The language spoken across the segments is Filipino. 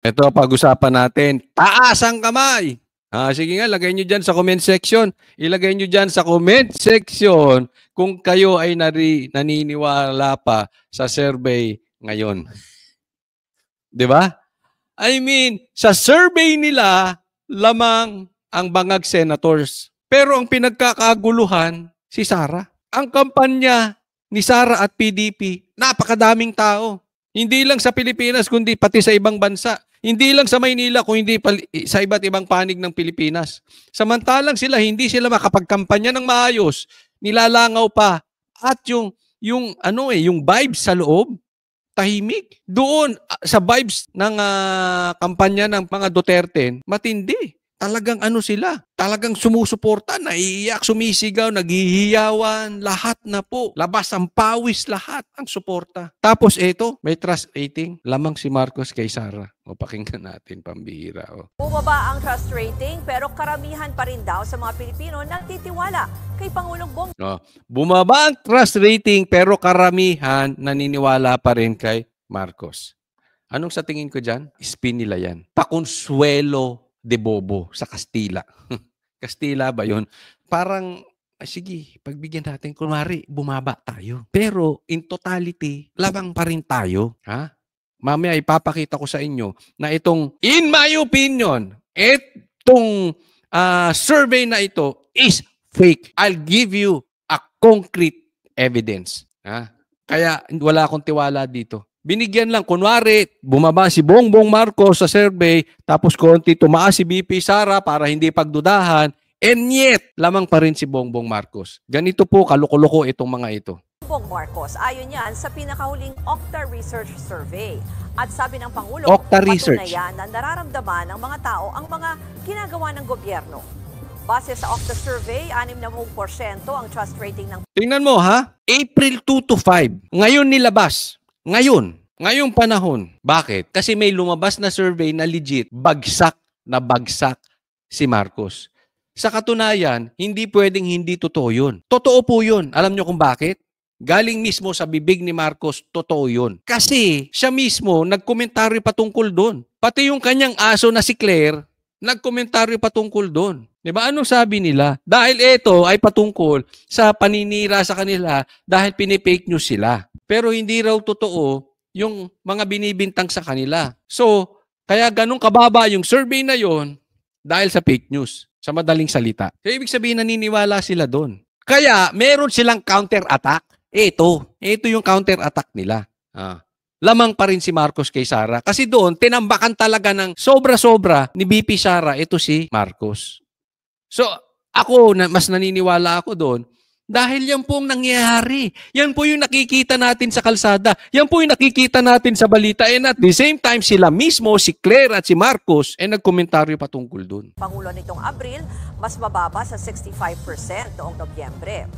Ito, pag-usapan natin. Taas ang kamay! Sige nga, lagay nyo dyan sa comment section. Ilagay nyo dyan sa comment section kung kayo ay naniniwala pa sa survey ngayon. 'Di ba? I mean, sa survey nila, lamang ang bangag senators. Pero ang pinagkakaguluhan, si Sara. Ang kampanya ni Sara at PDP, napakadaming tao. Hindi lang sa Pilipinas, kundi pati sa ibang bansa. Hindi lang sa Maynila, kundi sa iba't ibang panig ng Pilipinas. Samantalang hindi sila makapagkampanya ng maayos. Nilalangaw pa. At yung vibes sa loob, tahimik. Doon, sa vibes ng kampanya ng mga Duterte, matindi. Talagang sila, talagang sumusuporta, naiiyak, sumisigaw, naghihiyawan, lahat na po. Labas ang pawis, lahat ang suporta. Tapos may trust rating, lamang si Marcos kay Sara. Pakinggan natin, pambihira. Bumaba ang trust rating pero karamihan pa rin daw sa mga Pilipino nagtitiwala kay Pangulong Bongbong. Bumaba ang trust rating pero karamihan naniniwala pa rin kay Marcos. Anong sa tingin ko dyan? Spin nila yan. Pakonsuelo de Bobo sa Kastila. Kastila ba yun? Parang, sige, pagbigyan natin, kunwari, bumaba tayo. Pero, in totality, labang pa rin tayo. Mamaya, ipapakita ko sa inyo na itong, in my opinion, itong survey na ito is fake. I'll give you a concrete evidence. Kaya, wala akong tiwala dito. Binigyan lang, kunwari, bumaba si Bongbong Marcos sa survey, tapos konti tumaas si BP Sara para hindi pagdudahan, and yet, lamang pa rin si Bongbong Marcos. Ganito po, kaluko-luko itong mga ito. Bongbong Marcos, ayon yan sa pinakahuling Okta Research Survey. At sabi ng Pangulo, patunayan na nararamdaman ng mga tao ang mga ginagawa ng gobyerno. Base sa Okta Survey, 60% ang trust rating ng... Tingnan mo April 2 to 5, ngayon nilabas. Ngayong panahon. Bakit? Kasi may lumabas na survey na legit, bagsak si Marcos. Sa katunayan, hindi pwedeng hindi totoo yun. Totoo po yun. Alam nyo kung bakit? Galing mismo sa bibig ni Marcos, totoo yun. Kasi siya mismo nagkomentaryo patungkol doon. Pati yung kanyang aso na si Claire, nagkomentaryo patungkol doon. Diba? Anong sabi nila? Dahil ito ay patungkol sa paninira sa kanila dahil pinipake news sila. Pero hindi raw totoo yung mga binibintang sa kanila. So, kaya ganun kababa yung survey na yon dahil sa fake news. Sa madaling salita. So, ibig sabihin naniniwala sila doon. Kaya meron silang counter-attack. Ito yung counter-attack nila. Lamang pa rin si Marcos kay Sara. Kasi doon, tinambakan talaga ng sobra-sobra ni BP Sara, ito si Marcos. So, ako, mas naniniwala ako doon dahil yan po ang nangyayari. Yan po yung nakikita natin sa kalsada. Yan po yung nakikita natin sa balita. And at the same time, sila mismo, si Claire at si Marcos, nagkomentaryo patungkol doon. Pangulo nitong Abril, mas mababa sa 65% noong Nobyembre.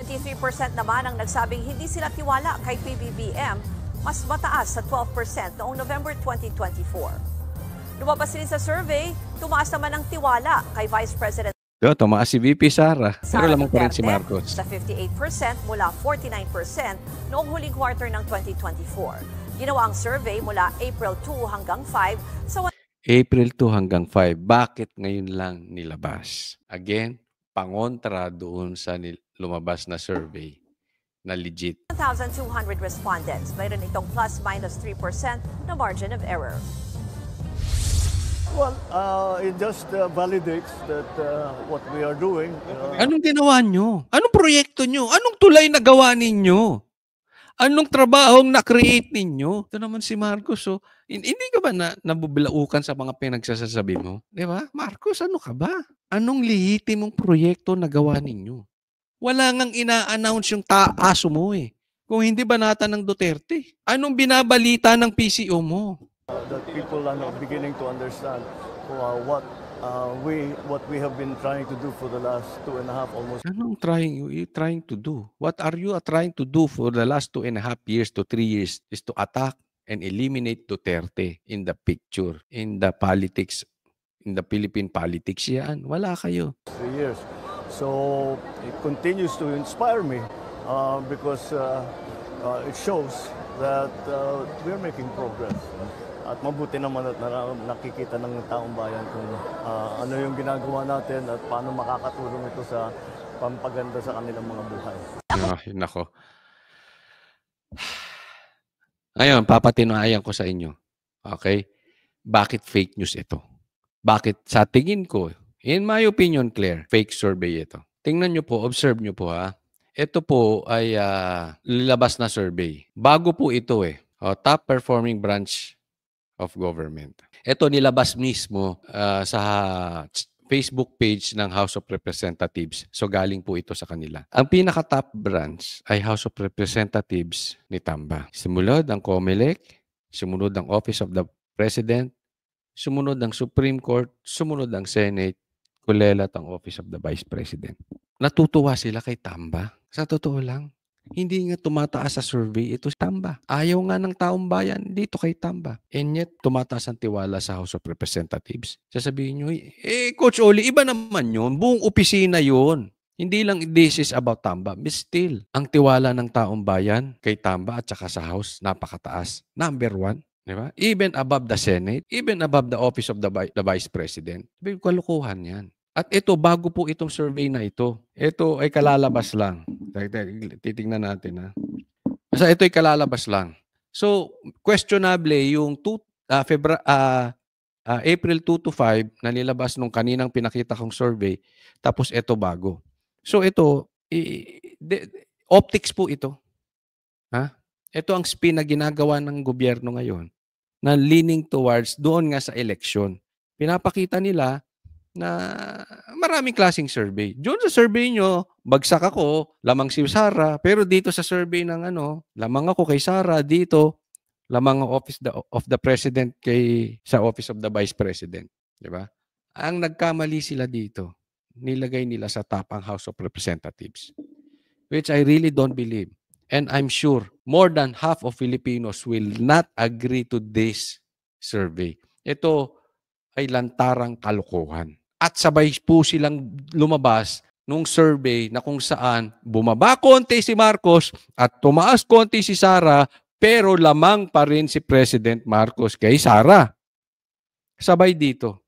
23% naman ang nagsabing hindi sila tiwala kay PBBM, mas mataas sa 12% noong November 2024. Lumabas din sa survey, tumaas naman ang tiwala kay Vice President tumaas si VP Sara, pero lamang pa rin si Marcos. Sa 58% mula 49% noong huling quarter ng 2024. Ginawa ang survey mula April 2 hanggang 5 sa April 2 hanggang 5. Bakit ngayon lang nilabas? Again, pangontra doon sa lumabas na survey na legit. 1,200 respondents. Mayroon itong plus-minus 3% na margin of error. Well, it just validates that what we are doing. Anong ginawa nyo? Anong proyekto nyo? Anong tulay na gawa ninyo? Anong trabahong na-create ninyo? Ito naman si Marcos. Hindi ka ba nabubilaukan sa mga pinagsasabi mo? Di ba? Marcos, ano ka ba? Anong lehitimong proyekto na gawa ninyo? Wala ngang ina-announce yung taaso mo Kung hindi banata ng Duterte. Anong binabalita ng PCO mo? That people are now beginning to understand what we have been trying to do for the last 2.5 almost. Anong trying to do? What are you trying to do for the last 2.5 years to 3 years is to attack and eliminate Duterte in the picture, in the politics, in the Philippine politics yan. Wala kayo. 3 years. So it continues to inspire me because it shows that we're making progress. At mabuti naman at nakikita ng taong bayan kung ano yung ginagawa natin at paano makakatulong ito sa pampaganda sa kanilang mga buhay. Ay, nako. Ngayon, papatinayan ko sa inyo. Okay? Bakit fake news ito? Bakit sa tingin ko, in my opinion, Claire, fake survey ito. Tingnan nyo po, observe nyo po ha. Ito po ay lilabas na survey. Bago po ito top performing branch of government. Ito nilabas mismo sa Facebook page ng House of Representatives. So galing po ito sa kanila. Ang pinaka-top branch ay House of Representatives ni Tamba. Sumunod ang COMELEC, sumunod ang Office of the President, sumunod ang Supreme Court, sumunod ang Senate, kulelat ang Office of the Vice President. Natutuwa sila kay Tamba. Sa totoo lang, hindi nga tumataas sa survey, ito si Tamba. Ayaw nga ng taong bayan dito kay Tamba. And yet, tumataas ang tiwala sa House of Representatives. Sasabihin nyo, Coach Oli, iba naman yun. Buong opisina yun. Hindi lang this is about Tamba. But still, ang tiwala ng taong bayan kay Tamba at saka sa House, napakataas. Number 1. Diba? Even above the Senate, even above the Office of the Vice President. Kalukuhan yan. At ito, bago po itong survey na ito. Ito ay kalalabas lang. Titingnan natin ha. Basta ito ay kalalabas lang. So, questionable yung April 2 to 5 na nilabas nung kaninang pinakita kong survey. Tapos ito bago. So ito, optics po ito. Ha? Ito ang spin na ginagawa ng gobyerno ngayon na leaning towards doon nga sa election. Pinapakita nila na maraming klaseng survey. Doon sa survey nyo, bagsak ako, lamang si Sara. Pero dito sa survey ng lamang ako kay Sara. Dito, lamang ang Office of the President sa Office of the Vice President. Diba? Ang nagkamali sila dito, nilagay nila sa top ang House of Representatives. Which I really don't believe. And I'm sure more than half of Filipinos will not agree to this survey. Ito ay lantarang kalokohan. At sabay po silang lumabas nung survey na kung saan bumaba konti si Marcos at tumaas konti si Sara, pero lamang pa rin si President Marcos kay Sara. Sabay dito.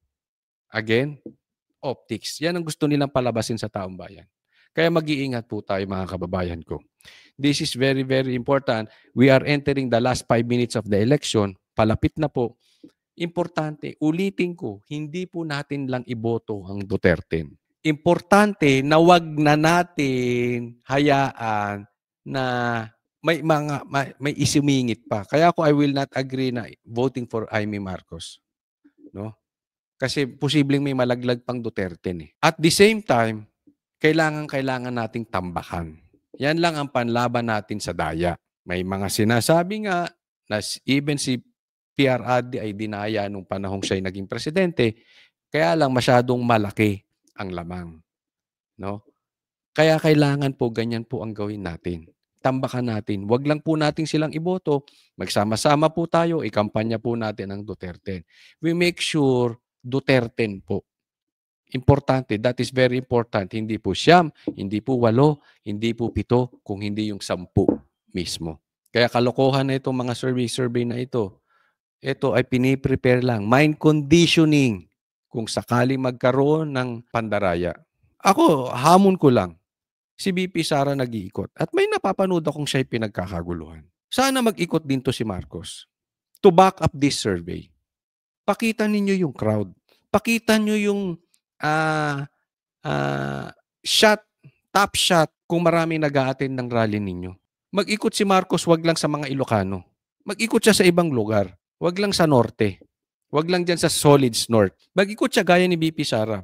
Again, optics. Yan ang gusto nilang palabasin sa taong bayan. Kaya mag-iingat po tayo mga kababayan ko. This is very, very important. We are entering the last 5 minutes of the election. Palapit na po. Importante, ulitin ko, hindi po natin lang iboto ang Duterte. Importante na wag na natin hayaan na may isumingit pa. Kaya ako I will not agree na voting for Amy Marcos. No? Kasi posibleng may malaglag pang Duterte. At the same time, kailangan nating tambakan. Yan lang ang panlaban natin sa daya. May mga sinasabi nga na even si PRRD ay dinaya nung panahong siya'y naging presidente, kaya lang masyadong malaki ang lamang. No? Kaya kailangan po ganyan po ang gawin natin. Tambakan natin. Huwag lang po natin silang iboto. Magsama-sama po tayo, ikampanya po natin ang Duterte. We make sure Duterte po. Importante, that is very important. Hindi po 9, hindi po 8, hindi po 7, kung hindi yung 10 mismo. Kaya kalokohan na itong mga survey na ito. Ito ay piniprepare lang. Mind conditioning kung sakali magkaroon ng pandaraya. Ako, hamon ko lang. Si VP Sara nag-iikot. At may napapanood akong siya'y pinagkakaguluhan. Sana mag-ikot din to si Marcos. To back up this survey. Pakita ninyo yung crowd. Pakita nyo yung top shot kung marami nag-a-attend ng rally ninyo. Mag-ikot si Marcos, wag lang sa mga Ilocano. Mag-ikot siya sa ibang lugar. Wag lang sa norte. Wag lang dyan sa Solids North. Mag-ikot siya gaya ni VP Sara.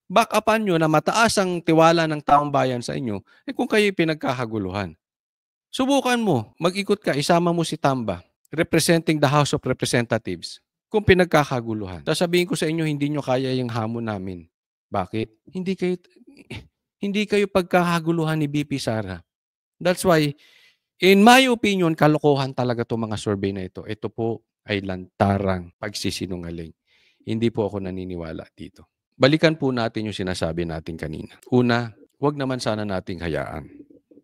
Back upan nyo na mataas ang tiwala ng taong bayan sa inyo, kung kayo pinagkakaguluhan. Subukan mo, mag-ikot ka, isama mo si Tamba, representing the House of Representatives, kung pinagkakaguluhan. Sasabihin ko sa inyo, hindi nyo kaya yung hamon namin. Bakit? Hindi kayo pagkakaguluhan ni VP Sara. That's why, in my opinion, kalokohan talaga itong mga survey na ito. Ito po ay lantarang pagsisinungaling. Hindi po ako naniniwala dito. Balikan po natin yung sinasabi natin kanina. Una, huwag naman sana nating hayaan.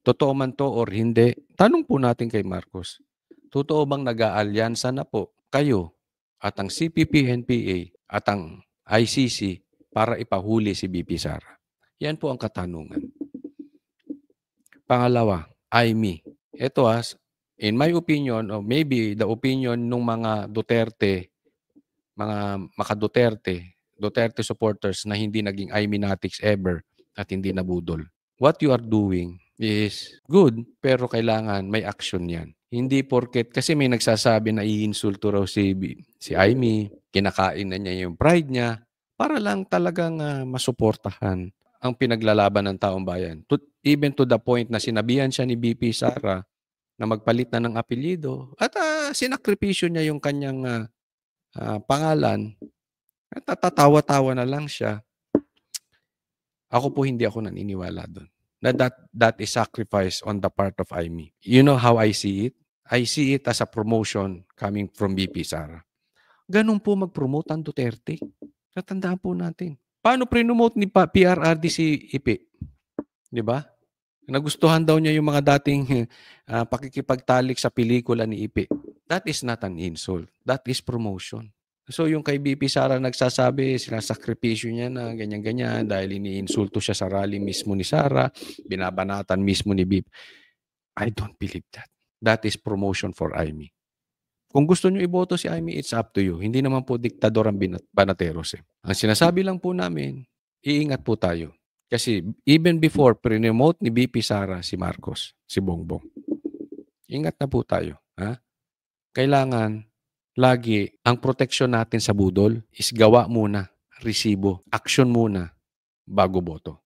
Totoo man to or hindi, tanong po natin kay Marcos. Totoo bang nag-aalyansa na po kayo at ang CPP-NPA at ang ICC para ipahuli si BP Sara? Yan po ang katanungan. Pangalawa, IME. Ito in my opinion, or maybe the opinion ng mga Duterte, mga Duterte supporters na hindi naging IME-natics ever at hindi nabudol. What you are doing is good, pero kailangan may action yan. Hindi porket, kasi may nagsasabi na iinsulto raw si IME, kinakain na niya yung pride niya, para lang talagang masuportahan ang pinaglalaban ng taong bayan. Even to the point na sinabihan siya ni BP Sara na magpalit na ng apelyido at sinakripisyo niya yung kanyang pangalan at tatawa-tawa na lang siya. Ako po hindi ako naniniwala doon. That is sacrifice on the part of IME. You know how I see it? I see it as a promotion coming from BP Sara. Ganun po mag-promote ang Duterte. Tatandaan po natin. Paano pre-promote ni PRRD si Ipe? Di ba? Nagustuhan daw niya yung mga dating pakikipagtalik sa pelikula ni Ipe. That is not an insult. That is promotion. So yung kay BP Sara nagsasabi, sinasakripisyo niya na ganyan-ganyan dahil iniinsulto siya sa rally mismo ni Sara, binabanatan mismo ni BP. I don't believe that. That is promotion for IME. Kung gusto nyo iboto si IME, it's up to you. Hindi naman po diktador ang Banateros. Ang sinasabi lang po namin, iingat po tayo. Kasi even before, pre-promote ni BP Sara si Marcos, si Bongbong. Ingat na po tayo. Kailangan, lagi, ang proteksyon natin sa budol is gawa muna, resibo, action muna, bago boto.